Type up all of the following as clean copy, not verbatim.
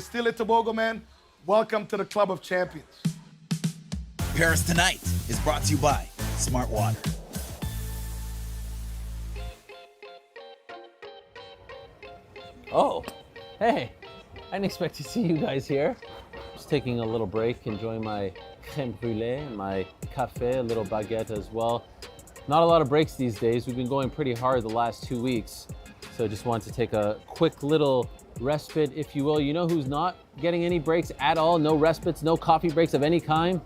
Letsile Tebogo, man, welcome to the Club of Champions. Paris Tonight is brought to you by Smartwater. Oh, hey, I didn't expect to see you guys here. Just taking a little break, enjoying my crème brûlée and my café, a little baguette as well. Not a lot of breaks these days. We've been going pretty hard the last 2 weeks. So just wanted to take a quick little respite, if you will. You know who's not getting any breaks at all? No respites, no coffee breaks of any kind?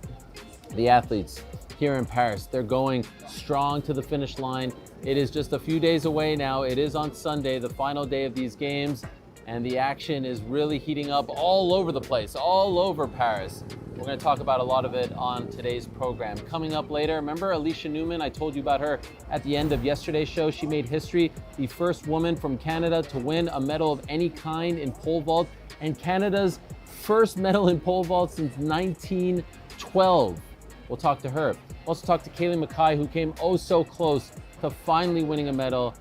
The athletes here in Paris. They're going strong to the finish line. It is just a few days away now. It is on Sunday, the final day of these games, and the action is really heating up all over the place, all over Paris. We're going to talk about a lot of it on today's program. Coming up later, remember Alysha Newman? I told you about her at the end of yesterday's show. She made history, the first woman from Canada to win a medal of any kind in pole vault, and Canada's first medal in pole vault since 1912. We'll talk to her. Also talk to Caeli McKay, who came oh so close to finally winning a medal.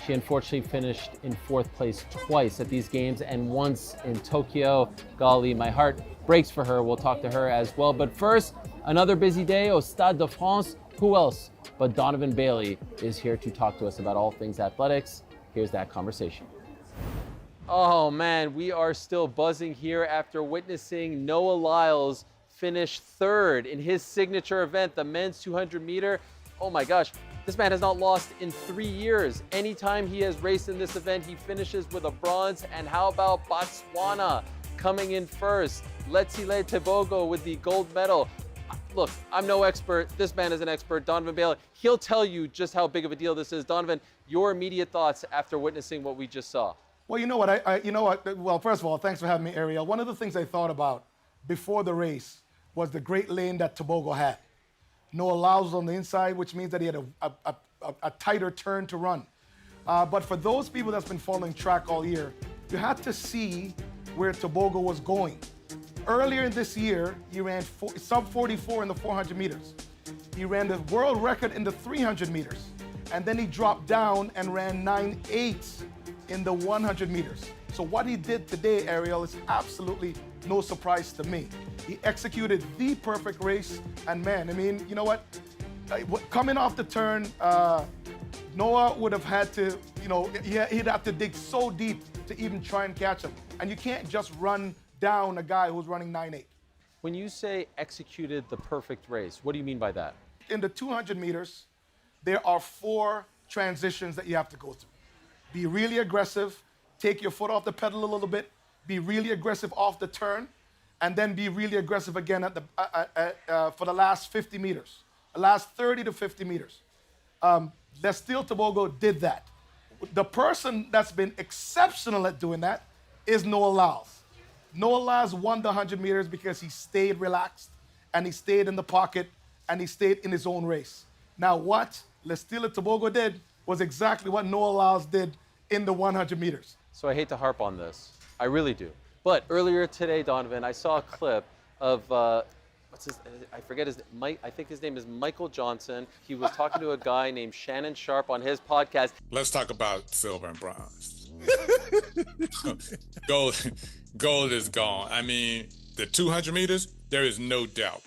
She unfortunately finished in fourth place twice at these games and once in Tokyo. Golly, my heart breaks for her. We'll talk to her as well. But first, another busy day au Stade de France. Who else but Donovan Bailey is here to talk to us about all things athletics. Here's that conversation. Oh man, we are still buzzing here after witnessing Noah Lyles finish third in his signature event, the men's 200 meter. Oh my gosh, this man has not lost in 3 years. Anytime he has raced in this event, he finishes with a bronze. And how about Botswana coming in first? Letsile Tebogo with the gold medal. Look, I'm no expert. This man is an expert, Donovan Bailey. He'll tell you just how big of a deal this is. Donovan, your immediate thoughts after witnessing what we just saw. Well, you know what? Well, first of all, thanks for having me, Ariel. One of the things I thought about before the race was the great lane that Tebogo had. Noah Lyles was on the inside, which means that he had a tighter turn to run. But for those people that's been following track all year, you had to see where Tebogo was going. Earlier in this year, he ran sub 44 in the 400 meters. He ran the world record in the 300 meters. And then he dropped down and ran 9.8 in the 100 meters. So what he did today, Ariel, is absolutely no surprise to me. He executed the perfect race, and man, I mean, you know what? Coming off the turn, Noah would have had to, he'd have to dig so deep to even try and catch him. And you can't just run down a guy who's running 9.8. When you say executed the perfect race, what do you mean by that? In the 200 meters, there are 4 transitions that you have to go through. Be really aggressive, take your foot off the pedal a little bit, be really aggressive off the turn, and then be really aggressive again at for the last 50 meters, the last 30 to 50 meters. Letsile Tebogo did that. The person that's been exceptional at doing that is Noah Lyles. Noah Lyles won the 100 meters because he stayed relaxed, and he stayed in the pocket, and he stayed in his own race. Now what Letsile Tebogo did was exactly what Noah Lyles did in the 100 meters. So I hate to harp on this. I really do. But earlier today, Donovan, I saw a clip of, I forget his name, I think his name is Michael Johnson. He was talking to a guy named Shannon Sharp on his podcast. Let's talk about silver and bronze. Gold is gone. I mean, the 200 meters, there is no doubt.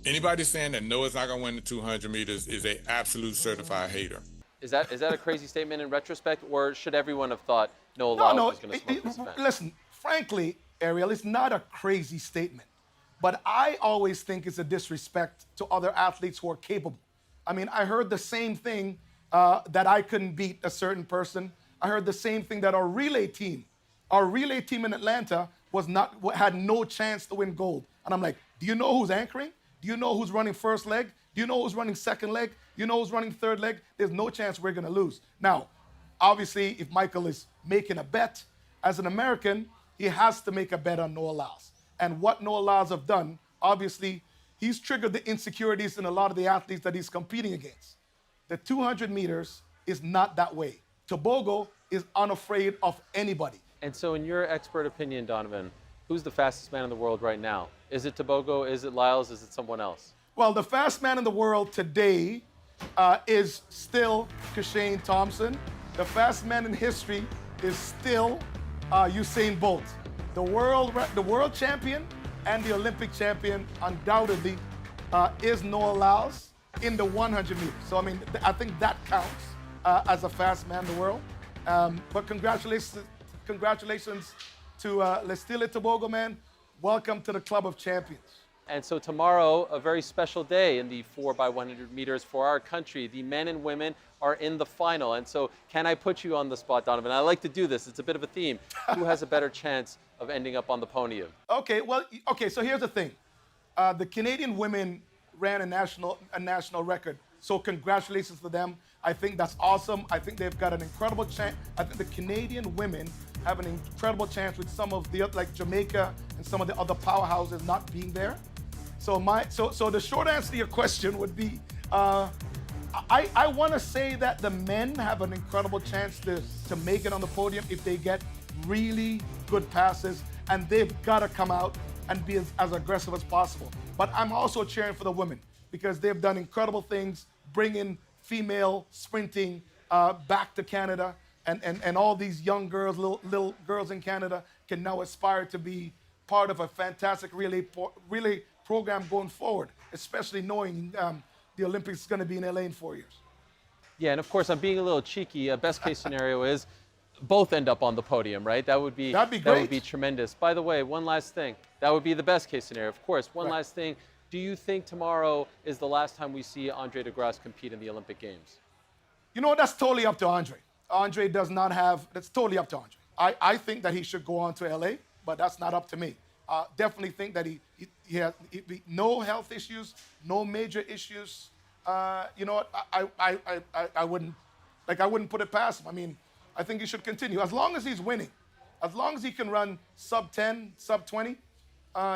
Anybody saying that Noah's not going to win the 200 meters is an absolute certified hater. Is that a crazy statement in retrospect, or should everyone have thought Noah Lyles was going to smoke this event? Listen, frankly, Ariel, it's not a crazy statement. But I always think it's a disrespect to other athletes who are capable. I mean, I heard the same thing that I couldn't beat a certain person. I heard the same thing that our relay team in Atlanta had no chance to win gold. And I'm like, do you know who's anchoring? Do you know who's running first leg? Do you know who's running second leg? Do you know who's running third leg? There's no chance we're going to lose. Now, obviously, if Michael is making a bet, as an American, he has to make a bet on Noah Lyles. And what Noah Lyles have done, obviously, he's triggered the insecurities in a lot of the athletes that he's competing against. The 200 meters is not that way. Tebogo is unafraid of anybody. And so in your expert opinion, Donovan, who's the fastest man in the world right now? Is it Tebogo? Is it Lyles? Is it someone else? Well, the fastest man in the world today is still Caeli Thompson. The fastest man in history is still Usain Bolt. the world champion and the Olympic champion undoubtedly is Noah Lyles in the 100 meters. So I mean, I think that counts as a fast man in the world. But congratulations to Letsile Tebogo, man. Welcome to the Club of Champions. And so tomorrow, a very special day in the 4x100 meters for our country. The men and women are in the final. And so can I put you on the spot, Donovan? I like to do this. It's a bit of a theme. Who has a better chance of ending up on the podium? Okay, so here's the thing. The Canadian women ran a national record. So congratulations to them. I think that's awesome. I think they've got an incredible chance. I think the Canadian women have an incredible chance with some of the, like Jamaica and some of the other powerhouses not being there. So the short answer to your question would be, I want to say that the men have an incredible chance to make it on the podium if they get really good passes, and they've got to come out and be as aggressive as possible. But I'm also cheering for the women because they've done incredible things, bringing female sprinting back to Canada, and all these young girls, little girls in Canada can now aspire to be part of a fantastic relay program going forward, especially knowing the Olympics is going to be in LA in 4 years. Yeah, and of course, I'm being a little cheeky. A best case scenario is both end up on the podium, right? That'd be great. That would be tremendous. By the way, one last thing. That would be the best case scenario, of course. One last thing. Do you think tomorrow is the last time we see Andre de Grasse compete in the Olympic Games? You know, that's totally up to Andre. Andre does not have, that's totally up to Andre. I think that he should go on to LA, but that's not up to me. Definitely think that he has no health issues, no major issues. You know what? I wouldn't put it past him. I mean, I think he should continue as long as he's winning, as long as he can run sub 10, sub 20.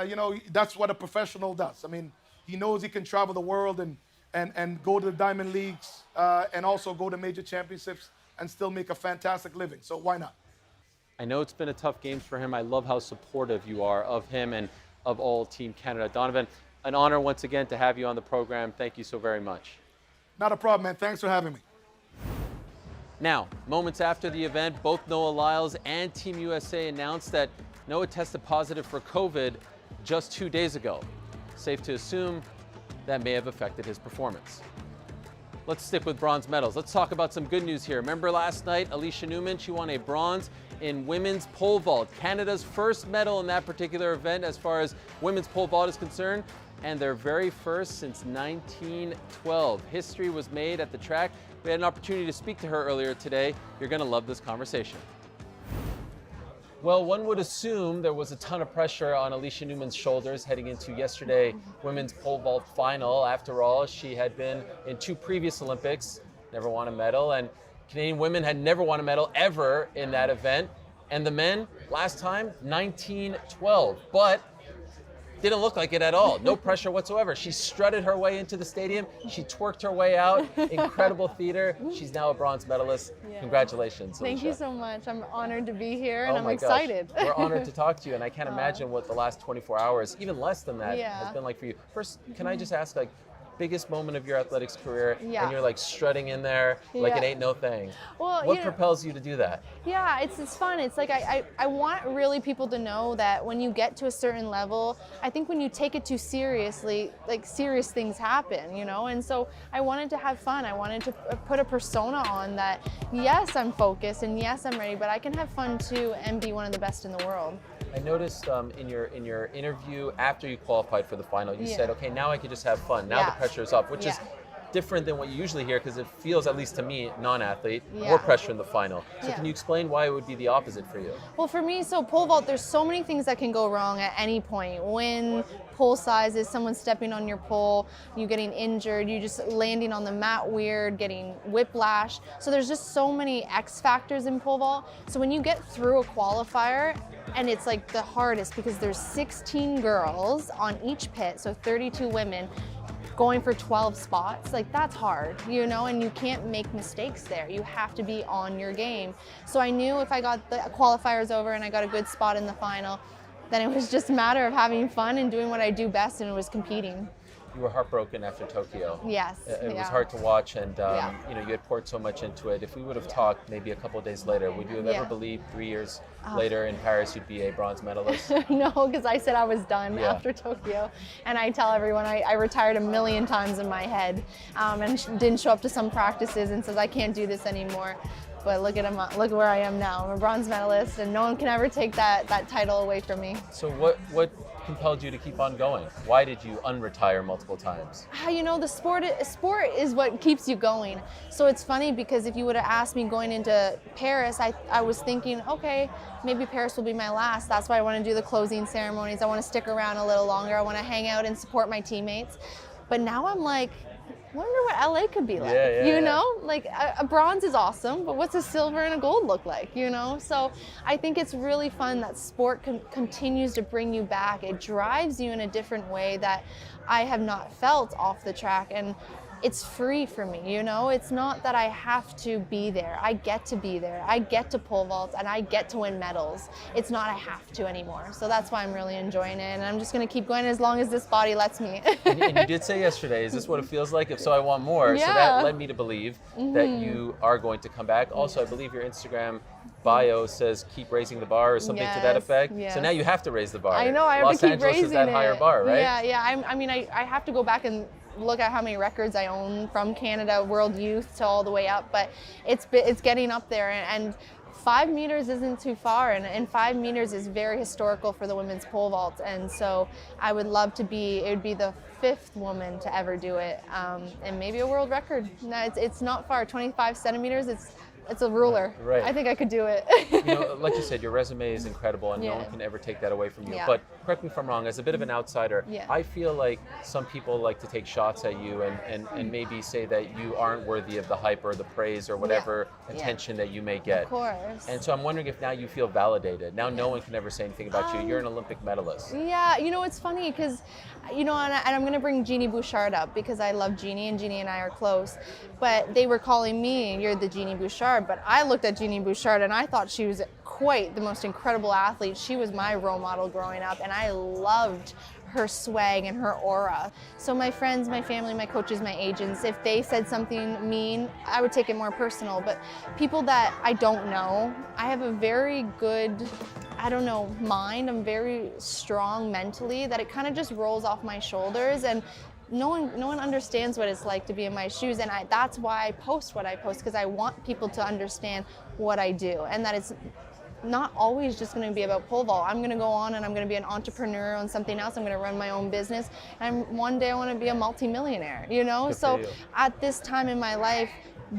You know, that's what a professional does. I mean, he knows he can travel the world and go to the Diamond Leagues and also go to major championships and still make a fantastic living. So why not? I know it's been a tough game for him. I love how supportive you are of him and of all Team Canada. Donovan, an honor once again to have you on the program. Thank you so very much. Not a problem, man. Thanks for having me. Now, moments after the event, both Noah Lyles and Team USA announced that Noah tested positive for COVID just 2 days ago. Safe to assume that may have affected his performance. Let's stick with bronze medals. Let's talk about some good news here. Remember last night, Alysha Newman, she won a bronze in women's pole vault. Canada's first medal in that particular event as far as women's pole vault is concerned, and their very first since 1912. History was made at the track. We had an opportunity to speak to her earlier today. You're gonna love this conversation. Well, one would assume there was a ton of pressure on Alysha Newman's shoulders heading into yesterday women's pole vault final. After all, she had been in 2 previous Olympics, never won a medal, and Canadian women had never won a medal ever in that event. And the men, last time, 1912. But didn't look like it at all. No pressure whatsoever. She strutted her way into the stadium. She twerked her way out. Incredible theater. She's now a bronze medalist. Yeah. Congratulations, Thank Alysha. you so much. I'm honored to be here, and I'm my excited. Gosh. We're honored to talk to you, and I can't imagine what the last 24 hours, even less than that, has been like for you. First, can I just ask, like, biggest moment of your athletics career, and you're like strutting in there like it ain't no thing. Well, what propels you to do that? Yeah, it's fun. It's like I want really people to know that when you get to a certain level, I think when you take it too seriously, like serious things happen, you know? And so I wanted to have fun. I wanted to put a persona on that, yes, I'm focused and yes, I'm ready, but I can have fun too and be one of the best in the world. I noticed in your interview after you qualified for the final, you said, okay, now I can just have fun. Now the pressure is off, which is different than what you usually hear because it feels, at least to me, non-athlete, more pressure in the final. So can you explain why it would be the opposite for you? Well, for me, so pole vault, there's so many things that can go wrong at any point. Wind, pole sizes, someone stepping on your pole, you getting injured, you just landing on the mat weird, getting whiplash. So there's just so many X factors in pole vault. So when you get through a qualifier, and it's like the hardest because there's 16 girls on each pit, so 32 women, going for 12 spots, like that's hard, you know, and you can't make mistakes there. You have to be on your game. So I knew if I got the qualifiers over and I got a good spot in the final, then it was just a matter of having fun and doing what I do best, and it was competing. you were heartbroken after Tokyo. Yes. It was hard to watch, and Yeah. you know, you had poured so much into it. If we would have talked maybe a couple of days later, would you have ever Yeah. believed 3 years later in Paris you'd be a bronze medalist? No, because I said I was done Yeah. after Tokyo, and I tell everyone I retired a million times in my head, and didn't show up to some practices and says I can't do this anymore. But look at him, look where I am now. I'm a bronze medalist, and no one can ever take that title away from me. So what compelled you to keep on going? Why did you unretire multiple times? You know, the sport is what keeps you going. So it's funny because if you would have asked me going into Paris, I was thinking, okay, maybe Paris will be my last. That's why I want to do the closing ceremonies. I want to stick around a little longer. I want to hang out and support my teammates. But now I'm like, wonder what LA could be like, you know? Like a bronze is awesome, but what's a silver and a gold look like, you know? So I think it's really fun that sport continues to bring you back. It drives you in a different way that I have not felt off the track, and it's free for me, you know? It's not that I have to be there. I get to be there. I get to pole vault, and I get to win medals. It's not I have to anymore. So that's why I'm really enjoying it, and I'm just gonna keep going as long as this body lets me. And you did say yesterday, is this what it feels like? If so, I want more. Yeah. So that led me to believe that you are going to come back. Also, I believe your Instagram bio says keep raising the bar or something to that Yes, effect. yes. So now you have to raise the bar. I know, I have Los to keep Angeles raising is that it. higher bar, right? Yeah. I mean, I have to go back and look at how many records I own from Canada, World Youth to all the way up, but it's getting up there, and 5 meters isn't too far, and 5 meters is very historical for the women's pole vault, and so I would love to it would be the 5th woman to ever do it, and maybe a world record. No, it's not far, 25 centimeters, it's a ruler. Right. I think I could do it. You know, like you said, your resume is incredible, and no Yeah. one can ever take that away from you. Yeah. But correct me if I'm wrong, as a bit of an outsider, Yeah. I feel like some people like to take shots at you and maybe say that you aren't worthy of the hype or the praise or whatever Yeah. attention that you may get. Of course. And so I'm wondering if now you feel validated. Now no one can ever say anything about you. You're an Olympic medalist. Yeah, you know, it's funny because, you know, and I'm going to bring Jeannie Bouchard up because I love Jeannie, and Jeannie and I are close. But they were calling me, you're the Jeannie Bouchard. But I looked at Jeannie Bouchard and I thought she was quite the most incredible athlete. She was my role model growing up, and I loved her swag and her aura. So my friends, my family, my coaches, my agents, if they said something mean, I would take it more personal. But people that I don't know, I have a very good, mind. I'm very strong mentally, that it kind of just rolls off my shoulders, and no one understands what it's like to be in my shoes, and that's why I post what I post, because I want people to understand what I do, and that it's not always just going to be about pole vault. I'm going to go on and I'm going to be an entrepreneur on something else. I'm going to run my own business, and one day I want to be a multimillionaire, you know? Good So for you. at this time in my life,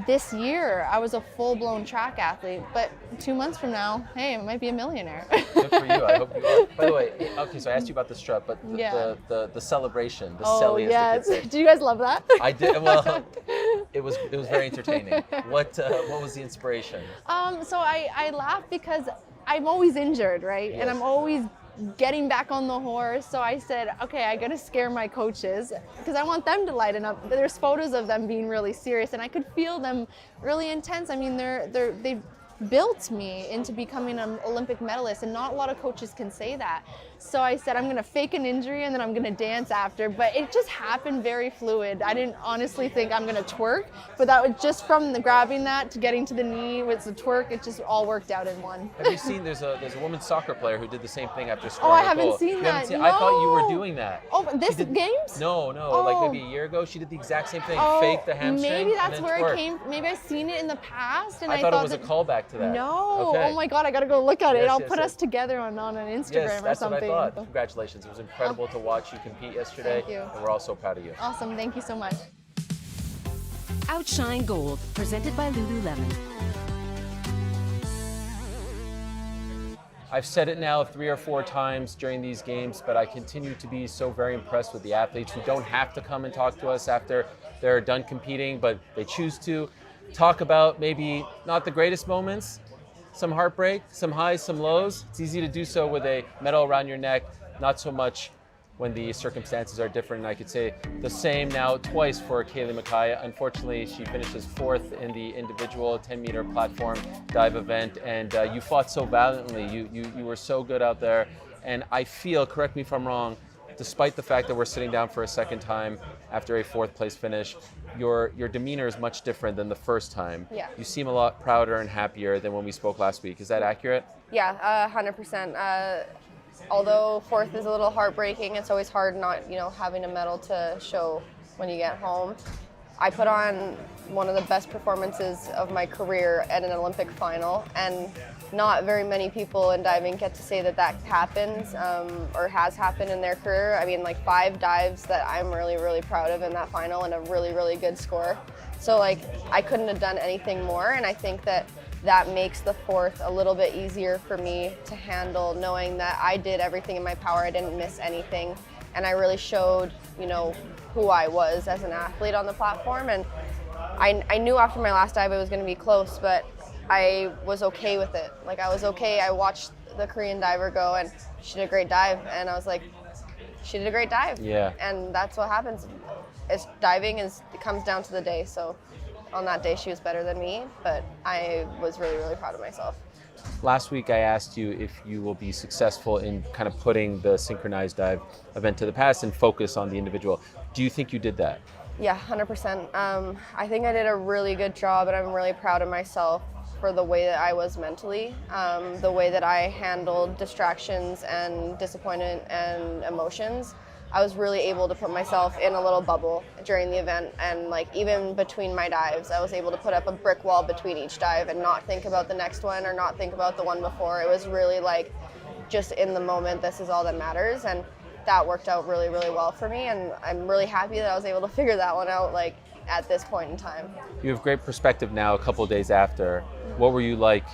this year, I was a full-blown track athlete, but 2 months from now, hey, I might be a millionaire. Good for you. I hope you are. By the way, okay, so I asked you about the strut, but Yeah. the celebration, the Oh, celly, as yes. the kids say. Do you guys love that? I did. Well, it was very entertaining. What was the inspiration? So I laugh because I'm always injured, right? Yes. And I'm always getting back on the horse. So I said, okay, I gotta scare my coaches because I want them to lighten up. There's photos of them being really serious, and I could feel them really intense. I mean, they've built me into becoming an Olympic medalist, and not a lot of coaches can say that. So I said, I'm gonna fake an injury and then I'm gonna dance after, but it just happened very fluid. I didn't honestly think I'm gonna twerk, but that was just from the grabbing that to getting to the knee with the twerk, it just all worked out in one. Have you seen? There's a women's soccer player who did the same thing after scoring I a haven't goal. seen You haven't that. seen- I thought you were No. doing that. Oh, this She did- games? No, Oh. like maybe a year ago, she did the exact same thing. Oh, Fake the hamstring. maybe and that's then where twerk. it came. Maybe I've seen it in the past, and I I thought it was that, a callback to that. No, Okay. oh my God, I gotta go look at it. Yes, I'll yes, put yes. us together on an Instagram Yes, or that's something. what I thought. Congratulations. It was incredible to watch you compete yesterday. Thank you. And we're all so proud of you. Awesome, thank you so much. Outshine Gold, presented by Lululemon. I've said it now 3 or 4 times during these games, but I continue to be so very impressed with the athletes who don't have to come and talk to us after they're done competing, but they choose to talk about maybe not the greatest moments, some heartbreak, some highs, some lows. It's easy to do so with a medal around your neck, not so much when the circumstances are different. And I could say the same now twice for Caeli McKay. Unfortunately, she finishes 4th in the individual 10-meter platform dive event, and you fought so valiantly. You were so good out there, and I feel, correct me if I'm wrong, despite the fact that we're sitting down for a second time after a 4th place finish, your demeanor is much different than the first time. Yeah. You seem a lot prouder and happier than when we spoke last week. Is that accurate? Yeah, 100%. Although 4th is a little heartbreaking, it's always hard not, having a medal to show when you get home. I put on one of the best performances of my career at an Olympic final, and not very many people in diving get to say that happens or has happened in their career. I mean, like 5 dives that I'm really, really proud of in that final and a really, really good score. So I couldn't have done anything more, and I think that makes the 4th a little bit easier for me to handle, knowing that I did everything in my power, I didn't miss anything, and I really showed, who I was as an athlete on the platform. And I knew after my last dive it was going to be close, but I was okay with it. I was okay. I watched the Korean diver go, and she did a great dive, and I was like, she did a great dive. Yeah. And that's what happens. Diving it comes down to the day. So on that day she was better than me, but I was really, really proud of myself. Last week I asked you if you will be successful in kind of putting the synchronized dive event to the past and focus on the individual. Do you think you did that? Yeah, 100%. I think I did a really good job, and I'm really proud of myself for the way that I was mentally, the way that I handled distractions and disappointment and emotions. I was really able to put myself in a little bubble during the event, and even between my dives, I was able to put up a brick wall between each dive and not think about the next one or not think about the one before. It was really just in the moment, this is all that matters, and that worked out really, really well for me, and I'm really happy that I was able to figure that one out at this point in time. You have great perspective now a couple of days after. What were you like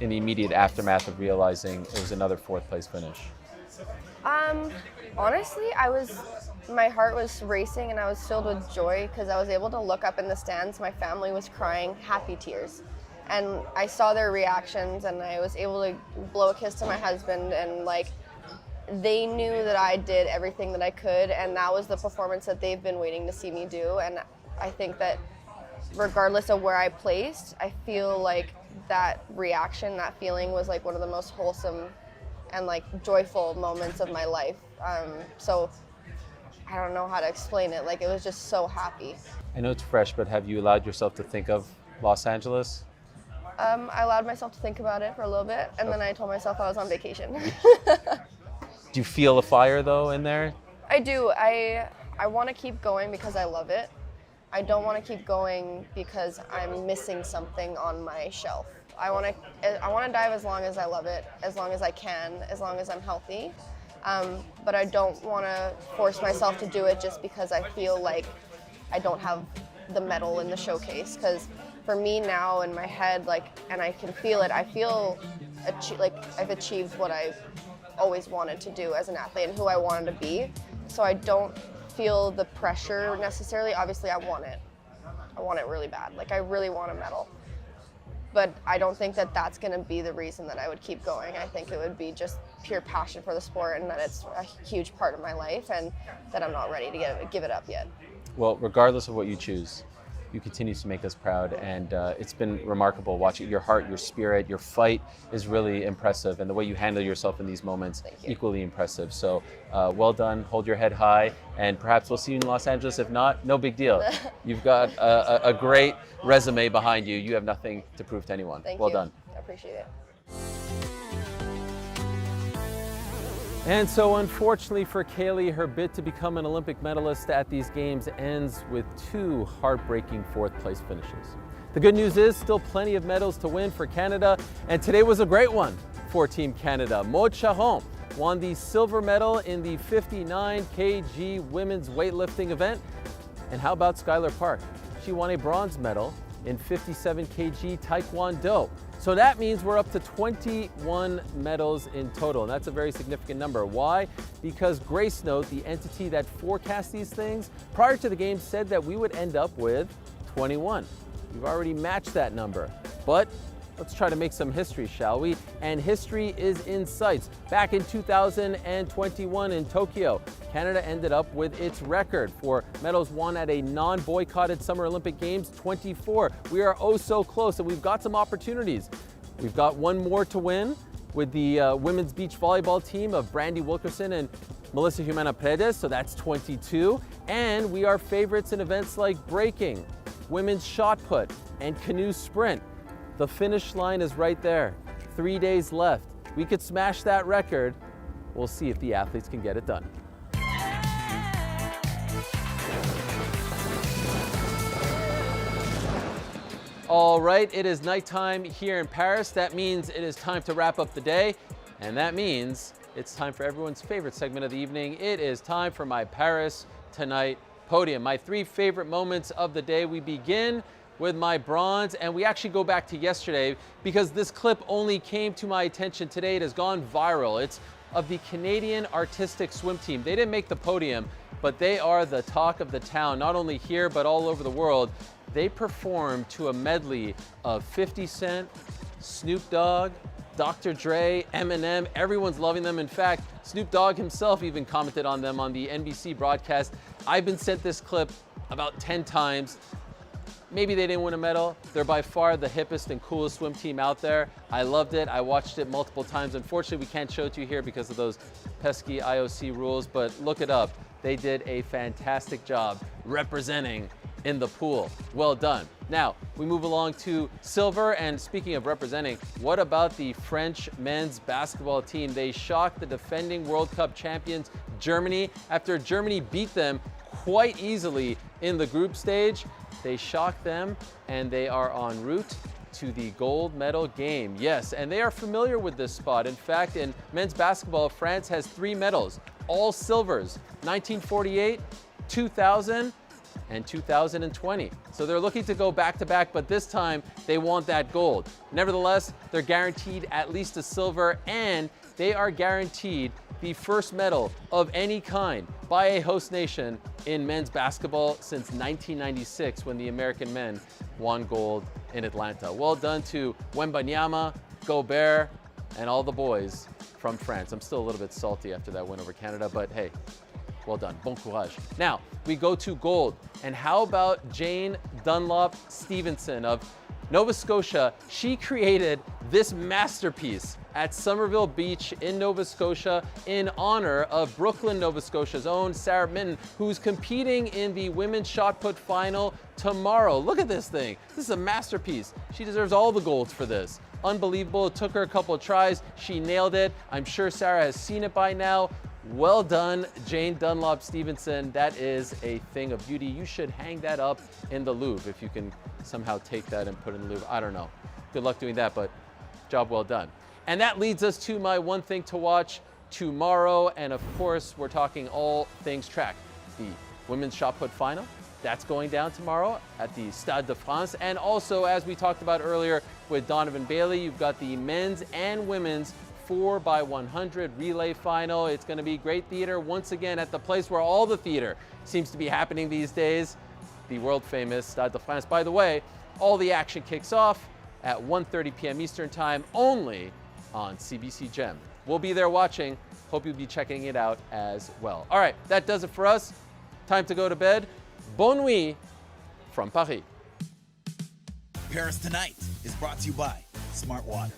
in the immediate aftermath of realizing it was another 4th place finish? Honestly, my heart was racing, and I was filled with joy because I was able to look up in the stands. My family was crying happy tears, and I saw their reactions, and I was able to blow a kiss to my husband, and they knew that I did everything that I could, and that was the performance that they've been waiting to see me do. And I think that regardless of where I placed, I feel like that reaction, that feeling was one of the most wholesome and joyful moments of my life. So I don't know how to explain it. It was just so happy. I know it's fresh, but have you allowed yourself to think of Los Angeles? I allowed myself to think about it for a little bit, and then I told myself I was on vacation. Do you feel a fire though in there? I do. I want to keep going because I love it. I don't want to keep going because I'm missing something on my shelf. I want to dive as long as I love it, as long as I can, as long as I'm healthy. But I don't want to force myself to do it just because I feel like I don't have the medal in the showcase. Because for me now in my head, and I can feel it, I feel I've achieved what I've always wanted to do as an athlete and who I wanted to be. So I don't feel the pressure necessarily. Obviously I want it. I want it really bad. I really want a medal. But I don't think that that's going to be the reason that I would keep going. I think it would be just pure passion for the sport, and that it's a huge part of my life, and that I'm not ready to give it up yet. Well, regardless of what you choose, you continue to make us proud, and it's been remarkable watching your heart, your spirit, your fight is really impressive, and the way you handle yourself in these moments, equally impressive. So well done, hold your head high, and perhaps we'll see you in Los Angeles. If not, no big deal. You've got a great resume behind you. You have nothing to prove to anyone. Thank you. Well done. I appreciate it. And so unfortunately for Caeli, her bid to become an Olympic medalist at these games ends with 2 heartbreaking 4th place finishes. The good news is still plenty of medals to win for Canada, and today was a great one for Team Canada. Maud Charon won the silver medal in the 59 kg women's weightlifting event. And how about Skylar Park? She won a bronze medal in 57 kg taekwondo. So that means we're up to 21 medals in total, and that's a very significant number. Why? Because Grace Note, the entity that forecasts these things, prior to the game said that we would end up with 21. We've already matched that number, but let's try to make some history, shall we? And history is in sights. Back in 2021 in Tokyo, Canada ended up with its record for medals won at a non-boycotted Summer Olympic Games, 24. We are oh so close, and we've got some opportunities. We've got one more to win, with the women's beach volleyball team of Brandy Wilkerson and Melissa Jimena Paredes, so that's 22. And we are favorites in events like breaking, women's shot put, and canoe sprint. The finish line is right there. 3 days left. We could smash that record. We'll see if the athletes can get it done. All right, it is nighttime here in Paris. That means it is time to wrap up the day, and that means it's time for everyone's favorite segment of the evening. It is time for my Paris Tonight podium. My 3 favorite moments of the day. We begin with my bronze, and we actually go back to yesterday because this clip only came to my attention today. It has gone viral. It's of the Canadian artistic swim team. They didn't make the podium, but they are the talk of the town, not only here, but all over the world. They performed to a medley of 50 Cent, Snoop Dogg, Dr. Dre, Eminem. Everyone's loving them. In fact, Snoop Dogg himself even commented on them on the NBC broadcast. I've been sent this clip about 10 times. Maybe they didn't win a medal. They're by far the hippest and coolest swim team out there. I loved it. I watched it multiple times. Unfortunately, we can't show it to you here because of those pesky IOC rules, but look it up. They did a fantastic job representing in the pool. Well done. Now, we move along to silver, and speaking of representing, what about the French men's basketball team? They shocked the defending World Cup champions, Germany, after Germany beat them quite easily in the group stage. They shocked them, and they are en route to the gold medal game. Yes, and they are familiar with this spot. In fact, in men's basketball, France has 3 medals, all silvers, 1948, 2000, and 2020. So they're looking to go back-to-back, but this time they want that gold. Nevertheless, they're guaranteed at least a silver, and they are guaranteed the first medal of any kind by a host nation in men's basketball since 1996, when the American men won gold in Atlanta. Well done to Wembanyama, Gobert, and all the boys from France. I'm still a little bit salty after that win over Canada, but hey, well done. Bon courage. Now, we go to gold. And how about Jane Dunlop Stevenson of Nova Scotia? She created this masterpiece at Somerville Beach in Nova Scotia in honor of Brooklyn, Nova Scotia's own Sarah Minton, who's competing in the women's shot put final tomorrow. Look at this thing. This is a masterpiece. She deserves all the golds for this. Unbelievable. It took her a couple of tries. She nailed it. I'm sure Sarah has seen it by now. Well done, Jane Dunlop Stevenson. That is a thing of beauty. You should hang that up in the Louvre if you can somehow take that and put it in the Louvre. I don't know. Good luck doing that, but job well done. And that leads us to my one thing to watch tomorrow. And of course, we're talking all things track. The women's shot put final, that's going down tomorrow at the Stade de France. And also, as we talked about earlier with Donovan Bailey, you've got the men's and women's 4x100 relay final. It's going to be great theater once again at the place where all the theater seems to be happening these days, the world famous Stade de France. By the way, all the action kicks off at 1:30 p.m. Eastern Time only on CBC Gem. We'll be there watching. Hope you'll be checking it out as well. All right, that does it for us. Time to go to bed. Bonne nuit from Paris. Paris Tonight is brought to you by Smartwater.